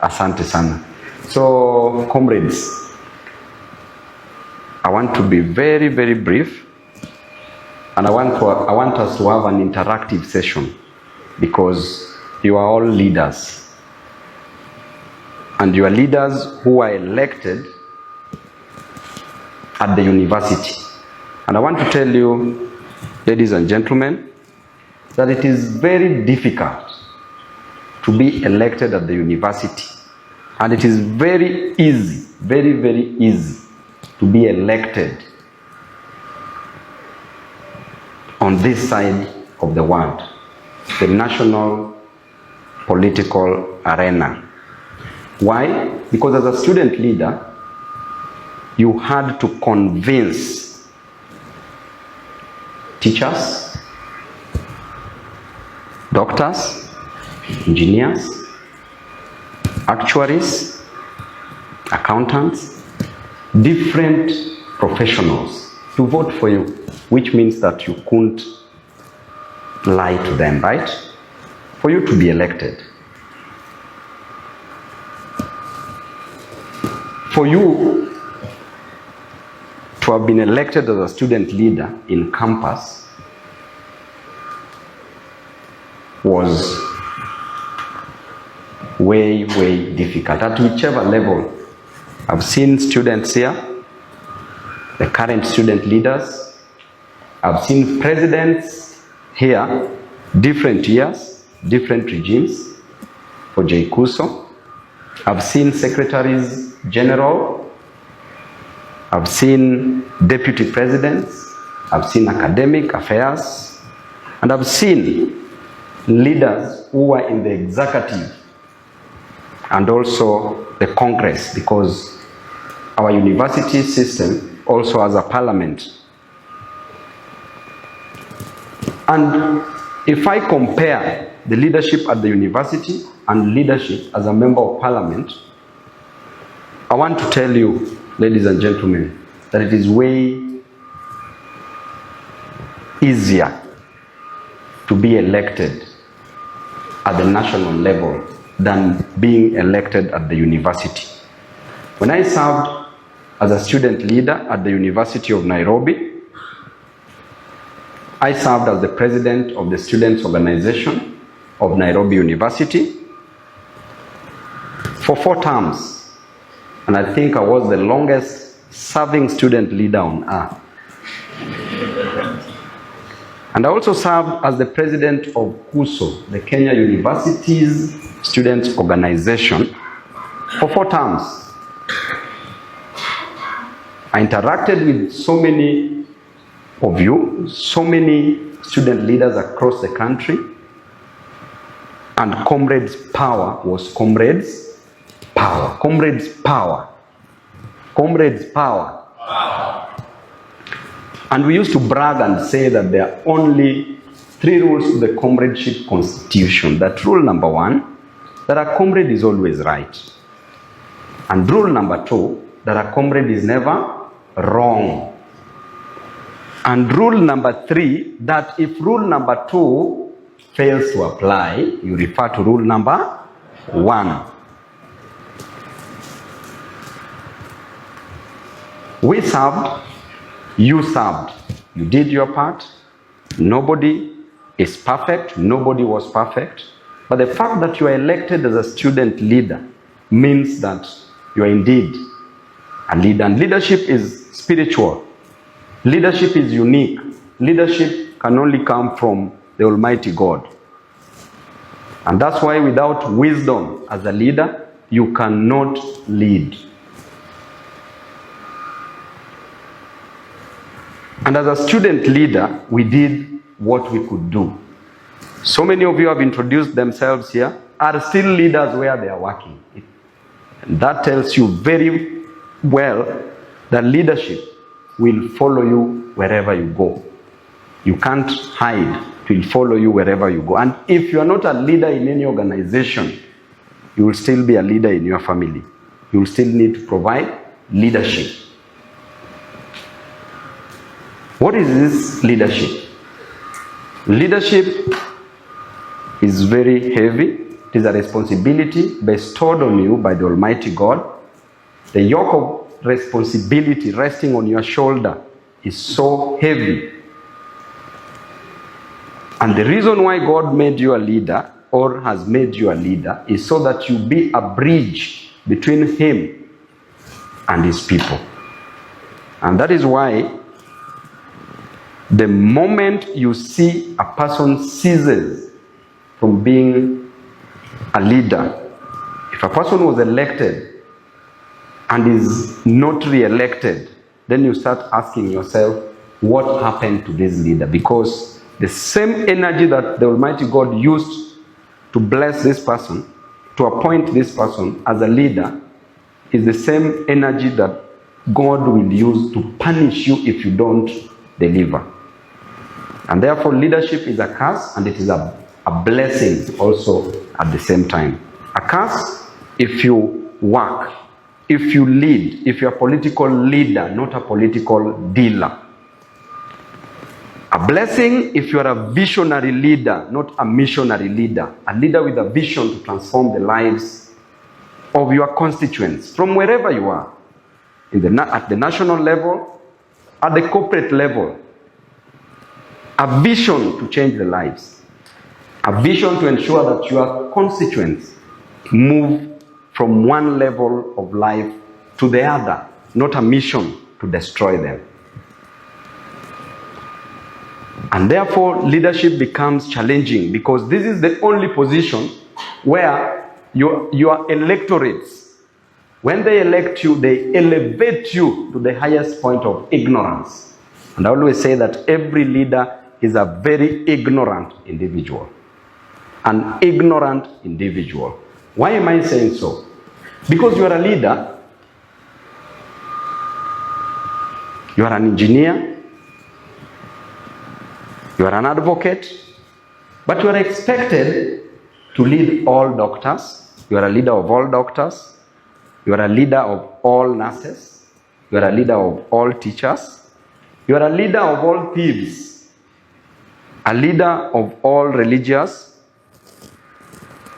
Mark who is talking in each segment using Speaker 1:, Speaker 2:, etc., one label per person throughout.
Speaker 1: Asante sana. So, comrades, I want to be very, very brief, and I want us to have an interactive session because you are all leaders, and you are leaders who are elected at the university. And I want to tell you, ladies and gentlemen, that it is very difficult to be elected at the university. And it is very easy, very, very easy to be elected on this side of the world, the national political arena. Why? Because as a student leader, you had to convince teachers, doctors, engineers, actuaries, accountants, different professionals to vote for you, which means that you couldn't lie to them, right? For you to be elected. For you to have been elected as a student leader in campus was way, way difficult. At whichever level, I've seen students here, the current student leaders, I've seen presidents here, different years, different regimes for J. Kuso. I've seen secretaries general, I've seen deputy presidents, I've seen academic affairs, and I've seen leaders who are in the executive and also the Congress, because our university system also has a parliament. And if I compare the leadership at the university and leadership as a member of parliament, I want to tell you, ladies and gentlemen, that it is way easier to be elected at the national level than being elected at the university. When I served as a student leader at the University of Nairobi, I served as the president of the Students' Organization of Nairobi University for 4 terms. And I think I was the longest serving student leader on earth. And I also served as the president of KUSO, the Kenya University's Students' Organization, for 4 terms. I interacted with so many of you, so many student leaders across the country, and comrades' power was comrades' power. Comrades' power. Comrades' power. And we used to brag and say that there are only 3 rules to the comradeship constitution. That rule number 1, that a comrade is always right. And rule number 2, that a comrade is never wrong. And rule number 3, that if rule number 2 fails to apply, you refer to rule number 1. We served, you served. You did your part. Nobody is perfect. Nobody was perfect. But the fact that you are elected as a student leader means that you are indeed a leader. And leadership is spiritual. Leadership is unique. Leadership can only come from the Almighty God. And that's why without wisdom as a leader, you cannot lead. And as a student leader, we did what we could do. So many of you have introduced themselves here, are still leaders where they are working. And that tells you very well that leadership will follow you wherever you go. You can't hide. It will follow you wherever you go. And if you are not a leader in any organization, you will still be a leader in your family. You will still need to provide leadership. What is this leadership? Leadership is very heavy. It It is a responsibility bestowed on you by the Almighty God. The yoke of responsibility resting on your shoulder is so heavy. And the reason why God made you a leader, or has made you a leader, is so that you be a bridge between Him and His people. And that is why the moment you see a person ceases from being a leader, if a person was elected and is not re-elected, then you start asking yourself, what happened to this leader? Because the same energy that the Almighty God used to bless this person, to appoint this person as a leader, is the same energy that God will use to punish you if you don't deliver. And therefore, leadership is a curse, and it is a blessing also at the same time. A curse if you work, if you lead, if you're a political leader, not a political dealer. A blessing if you are a visionary leader, not a missionary leader. A leader with a vision to transform the lives of your constituents from wherever you are. At the national level, at the corporate level. A vision to change the lives. A vision to ensure that your constituents move from one level of life to the other, not a mission to destroy them. And therefore, leadership becomes challenging, because this is the only position where your electorates, when they elect you, they elevate you to the highest point of ignorance. And I always say that every leader is a very ignorant individual. An ignorant individual. Why am I saying so? Because you are a leader, you are an engineer, you are an advocate, but you are expected to lead all doctors. You are a leader of all doctors. You are a leader of all nurses. You are a leader of all teachers. You are a leader of all thieves. A leader of all religious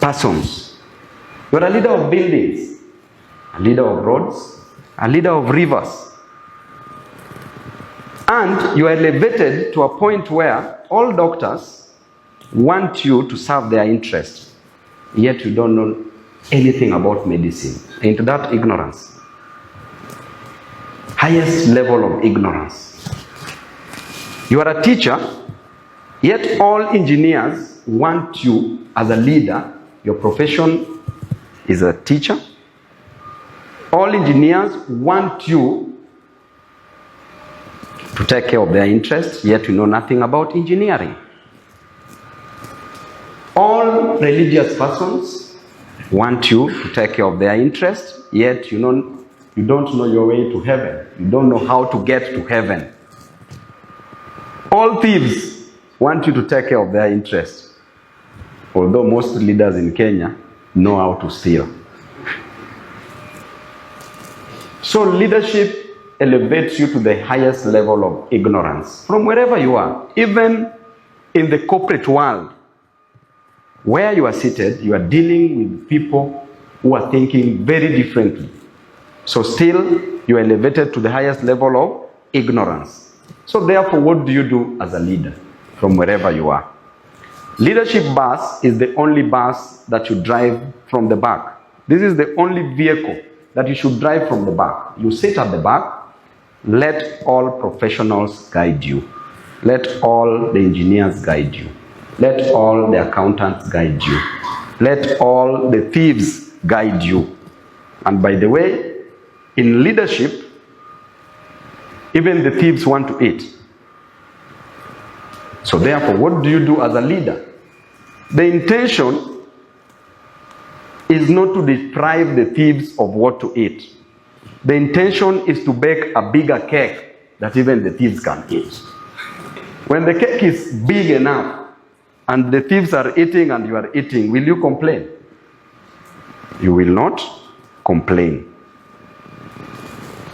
Speaker 1: persons. You are a leader of buildings. A leader of roads. A leader of rivers. And you are elevated to a point where all doctors want you to serve their interest, yet you don't know anything about medicine. Into that ignorance. Highest level of ignorance. You are a teacher, yet all engineers want you as a leader. Your profession is a teacher. All engineers want you to take care of their interests, yet you know nothing about engineering. All religious persons want you to take care of their interests, yet you don't know your way to heaven. You don't know how to get to heaven. All thieves want you to take care of their interests, although most leaders in Kenya know how to steal. So leadership elevates you to the highest level of ignorance from wherever you are. Even in the corporate world, where you are seated, you are dealing with people who are thinking very differently. So still, you are elevated to the highest level of ignorance. So therefore, what do you do as a leader from wherever you are? Leadership bus is the only bus that you drive from the back. This is the only vehicle that you should drive from the back. You sit at the back. Let all professionals guide you. Let all the engineers guide you. Let all the accountants guide you. Let all the thieves guide you. And by the way, in leadership, even the thieves want to eat. So therefore, what do you do as a leader? The intention is not to deprive the thieves of what to eat. The intention is to bake a bigger cake that even the thieves can eat. When the cake is big enough and the thieves are eating and you are eating, will you complain? You will not complain.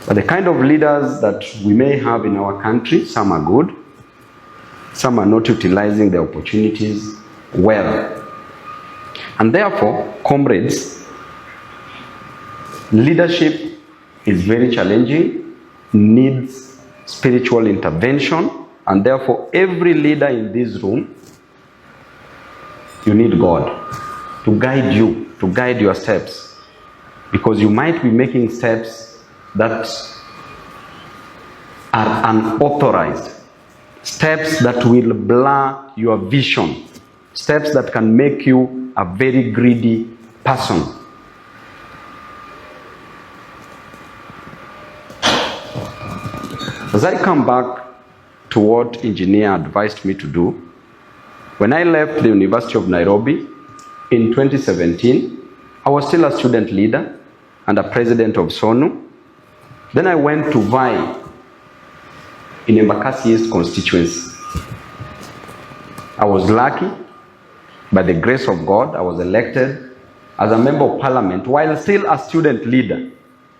Speaker 1: But the kind of leaders that we may have in our country, some are good, some are not utilizing the opportunities well. And therefore, comrades, leadership is very challenging, needs spiritual intervention, and therefore every leader in this room, you need God to guide you, to guide your steps, because you might be making steps that are unauthorized, steps that will blur your vision, steps that can make you a very greedy person. As I come back to what engineer advised me to do, when I left the University of Nairobi in 2017, I was still a student leader and a president of SONU. Then I went to vie in Embakasi East constituency. I was lucky, by the grace of God, I was elected as a member of parliament while still a student leader.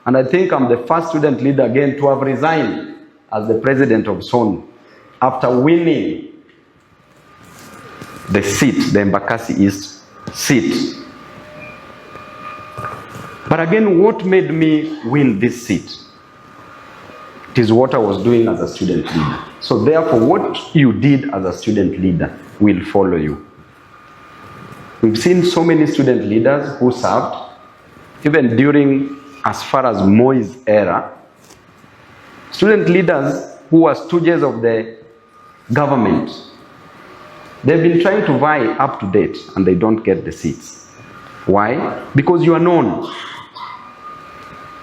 Speaker 1: And I think I'm the first student leader again to have resigned as the president of SONU after winning the seat, the Embakasi East seat. But again, what made me win this seat? It is what I was doing as a student leader. So therefore, what you did as a student leader will follow you. We've seen so many student leaders who served, even during as far as Moi's era, student leaders who were stooges of the government. They've been trying to vie up to date and they don't get the seats. Why? Because you are known.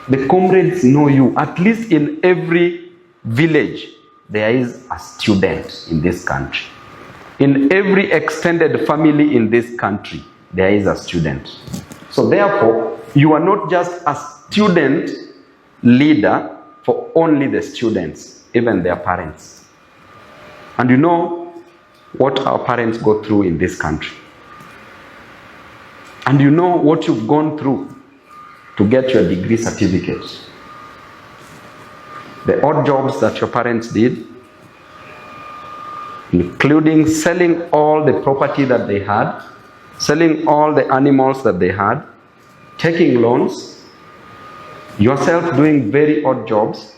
Speaker 1: The comrades know you. At least in every village, there is a student in this country. In every extended family in this country, there is a student. So therefore, you are not just a student leader for only the students, even their parents. And you know what our parents go through in this country. And you know what you've gone through to get your degree certificate. The odd jobs that your parents did, including selling all the property that they had, selling all the animals that they had, taking loans, yourself doing very odd jobs,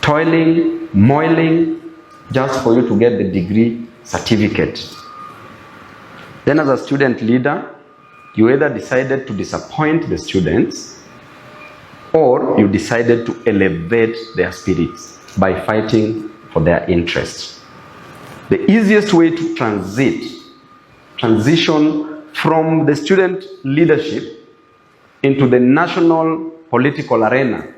Speaker 1: toiling, moiling, just for you to get the degree certificate. Then as a student leader, you either decided to disappoint the students or you decided to elevate their spirits by fighting for their interests. The easiest way to transition from the student leadership into the national political arena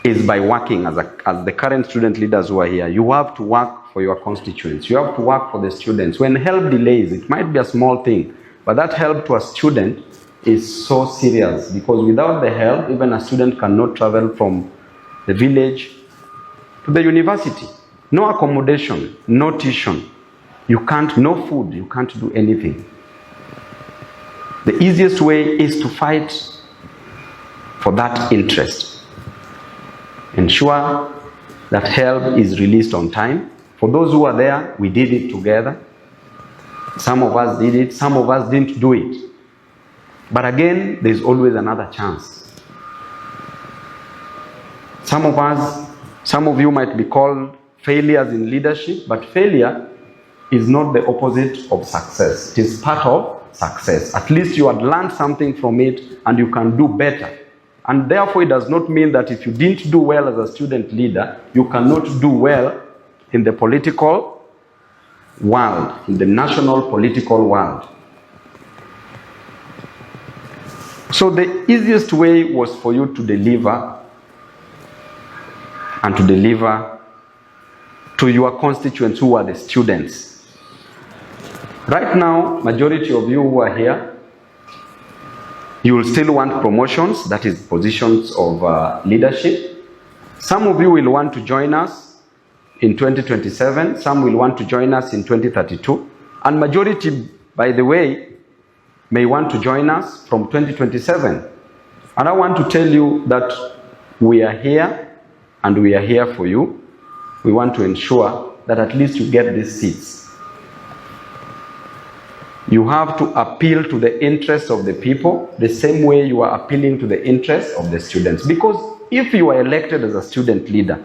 Speaker 1: is by working as the current student leaders who are here. You have to work for your constituents. You have to work for the students. When help delays, it might be a small thing, but that help to a student is so serious, because without the help, even a student cannot travel from the village to the university. No accommodation, no tuition. You can't, no food, you can't do anything. The easiest way is to fight for that interest. Ensure that help is released on time. For those who are there, we did it together. Some of us did it, some of us didn't do it. But again, there's always another chance. Some of you might be called failures in leadership, but failure is not the opposite of success. It is part of success. At least you had learned something from it and you can do better. And therefore, it does not mean that if you didn't do well as a student leader, you cannot do well in the political world, in the national political world. So the easiest way was for you to deliver and to deliver to your constituents who are the students. Right now, majority of you who are here, you will still want promotions, that is positions of leadership. Some of you will want to join us in 2027, some will want to join us in 2032, and majority, by the way, may want to join us from 2027. And I want to tell you that we are here and we are here for you. We want to ensure that at least you get these seats. You have to appeal to the interests of the people the same way you are appealing to the interests of the students. Because if you are elected as a student leader,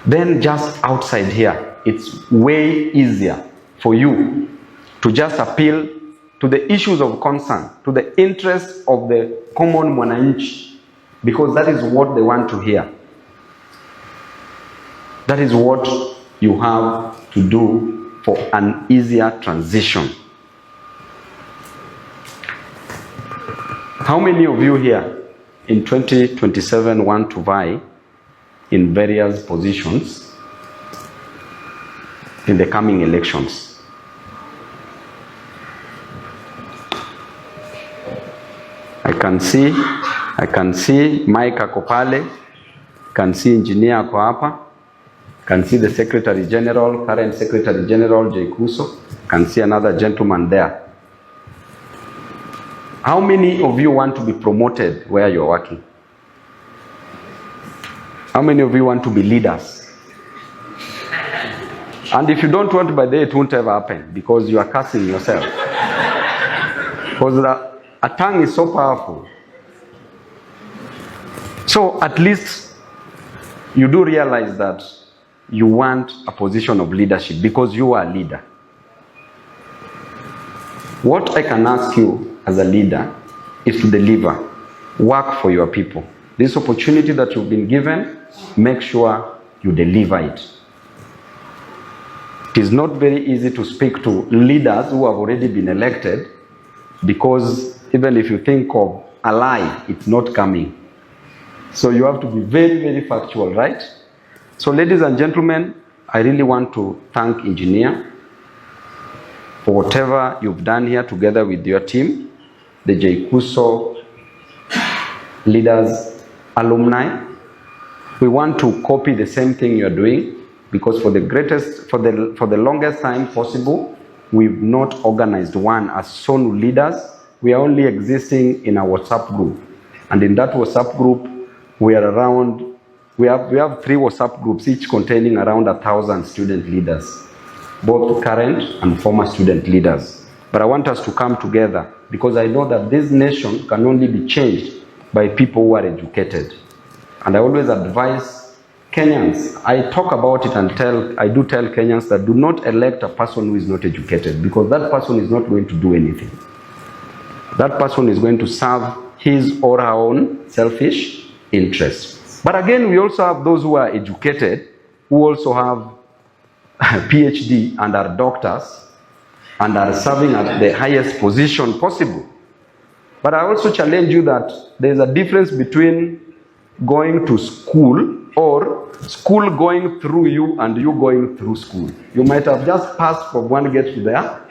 Speaker 1: then just outside here, it's way easier for you to just appeal to the issues of concern, to the interests of the common mwananchi, because that is what they want to hear. That is what you have to do for an easier transition. How many of you here in 2027 want to vie in various positions in the coming elections? I can see Mike ako pale, can see engineer ako hapa, can see the Secretary General, current Secretary General J. Kuso, can see another gentleman there. How many of you want to be promoted where you're working? How many of you want to be leaders? And if you don't want, by the way, it won't ever happen because you are cursing yourself. Because a tongue is so powerful. So at least you do realize that you want a position of leadership because you are a leader. What I can ask you as a leader is to deliver, work for your people. This opportunity that you've been given, make sure you deliver it. It is not very easy to speak to leaders who have already been elected, because even if you think of a lie, it's not coming. So you have to be very, very factual, right? So ladies and gentlemen, I really want to thank Engineer for whatever you've done here together with your team, the J. Kuso leaders, alumni. We want to copy the same thing you're doing, because for the longest time possible, we've not organized one as SONU leaders. We are only existing in a WhatsApp group. And in that WhatsApp group, we are around, we have 3 WhatsApp groups, each containing around 1,000 student leaders, both current and former student leaders. But I want us to come together, because I know that this nation can only be changed by people who are educated. And I always advise Kenyans, I talk about it and I do tell Kenyans that do not elect a person who is not educated, because that person is not going to do anything. That person is going to serve his or her own selfish interests. But again, we also have those who are educated, who also have a PhD and are doctors and are serving at the highest position possible. But I also challenge you that there's a difference between going to school or school going through you and you going through school. You might have just passed from one gate to the other.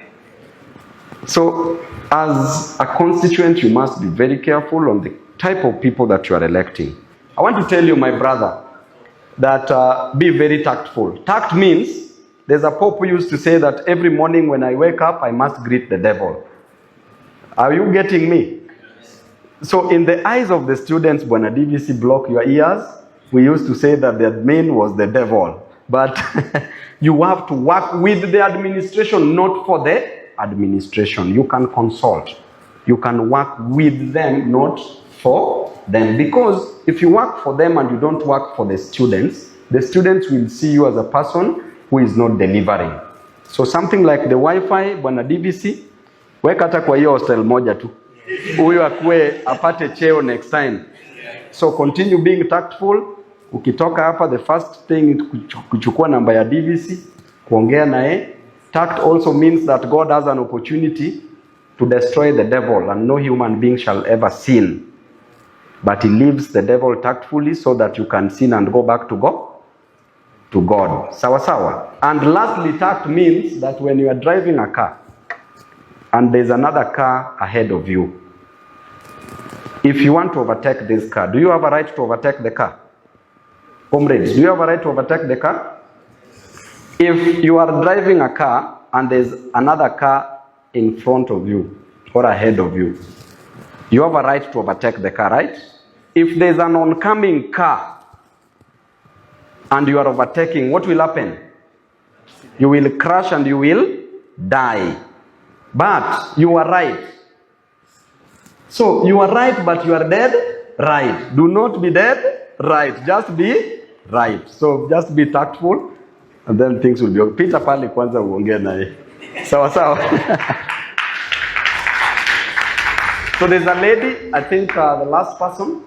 Speaker 1: So as a constituent, you must be very careful on the type of people that you are electing. I want to tell you, my brother, that be very tactful. Tact means, there's a pope who used to say that every morning when I wake up, I must greet the devil. Are you getting me? So in the eyes of the students, when a DVC block your ears, we used to say that the admin was the devil. But you have to work with the administration, not for the administration. You can consult. You can work with them, not for them. Because if you work for them and you don't work for the students will see you as a person who is not delivering. So something like the Wi-Fi, bwana DVC, weka hata kwa hiyo hostel moja tu. Huyo akue apate cheo next time. So continue being tactful. Ukitoka hapa, the first thing kuchukua namba ya DVC, kuongea naye. Tact also means that God has an opportunity to destroy the devil, and no human being shall ever sin. But he leaves the devil tactfully so that you can sin and go back to God. Sawa sawa. And lastly, tact means that when you are driving a car and there's another car ahead of you, if you want to overtake this car, do you have a right to overtake the car? Comrades, do you have a right to overtake the car? If you are driving a car and there's another car in front of you or ahead of you, you have a right to overtake the car, right? If there's an oncoming car and you are overtaking, what will happen? You will crash and you will die. But you are right. So you are right, but you are dead right. Do not be dead right. Just be right. So just be tactful and then things will be okay. Peter pale kwanza uongee naye. Sawa sawa. So there's a lady, I think the last person.